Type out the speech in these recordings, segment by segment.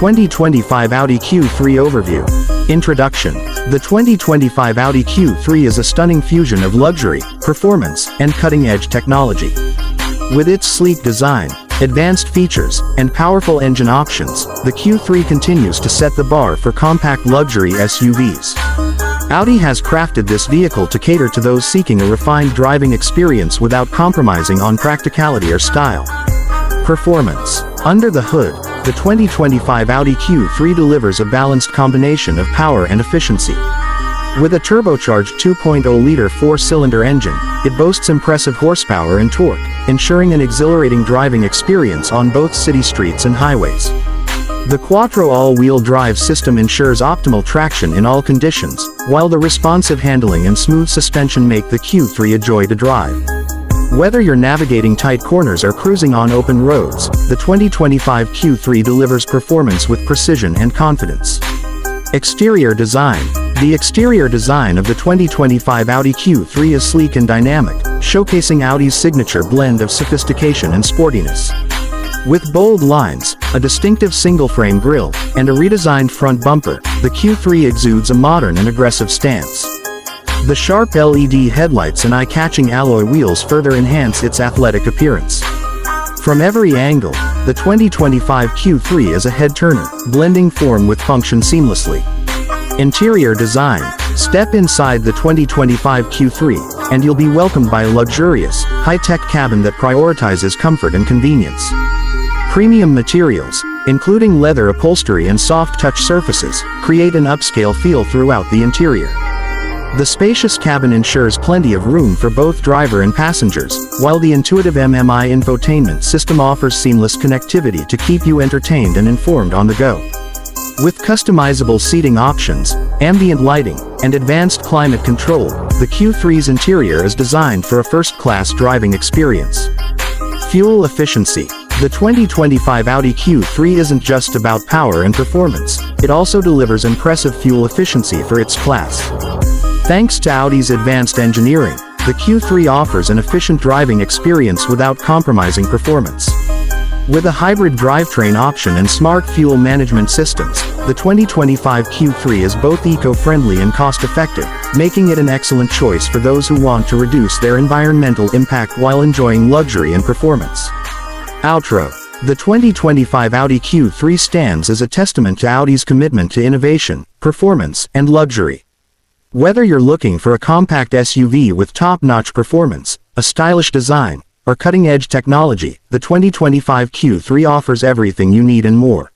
2025 Audi Q3 Overview. Introduction. The 2025 Audi Q3 is a stunning fusion of luxury, performance, and cutting-edge technology. With its sleek design, advanced features, and powerful engine options, the Q3 continues to set the bar for compact luxury SUVs. Audi has crafted this vehicle to cater to those seeking a refined driving experience without compromising on practicality or style. Performance. Under the hood, the 2025 Audi Q3 delivers a balanced combination of power and efficiency. With a turbocharged 2.0-liter four-cylinder engine, it boasts impressive horsepower and torque, ensuring an exhilarating driving experience on both city streets and highways. The Quattro all-wheel drive system ensures optimal traction in all conditions, while the responsive handling and smooth suspension make the Q3 a joy to drive. Whether you're navigating tight corners or cruising on open roads, the 2025 Q3 delivers performance with precision and confidence. Exterior design. The exterior design of the 2025 Audi Q3 is sleek and dynamic, showcasing Audi's signature blend of sophistication and sportiness. With bold lines, a distinctive single-frame grille, and a redesigned front bumper, the Q3 exudes a modern and aggressive stance. The sharp LED headlights and eye-catching alloy wheels further enhance its athletic appearance. From every angle, the 2025 Q3 is a head-turner, blending form with function seamlessly. Interior design. Step inside the 2025 Q3, and you'll be welcomed by a luxurious, high-tech cabin that prioritizes comfort and convenience. Premium materials, including leather upholstery and soft-touch surfaces, create an upscale feel throughout the interior. The spacious cabin ensures plenty of room for both driver and passengers, while the intuitive MMI infotainment system offers seamless connectivity to keep you entertained and informed on the go. With customizable seating options, ambient lighting, and advanced climate control, the Q3's interior is designed for a first-class driving experience. Fuel efficiency. The 2025 Audi Q3 isn't just about power and performance, it also delivers impressive fuel efficiency for its class. Thanks to Audi's advanced engineering, the Q3 offers an efficient driving experience without compromising performance. With a hybrid drivetrain option and smart fuel management systems, the 2025 Q3 is both eco-friendly and cost-effective, making it an excellent choice for those who want to reduce their environmental impact while enjoying luxury and performance. Outro. The 2025 Audi Q3 stands as a testament to Audi's commitment to innovation, performance, and luxury. Whether you're looking for a compact SUV with top-notch performance, a stylish design, or cutting-edge technology, the 2025 Q3 offers everything you need and more.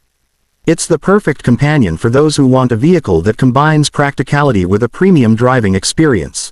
It's the perfect companion for those who want a vehicle that combines practicality with a premium driving experience.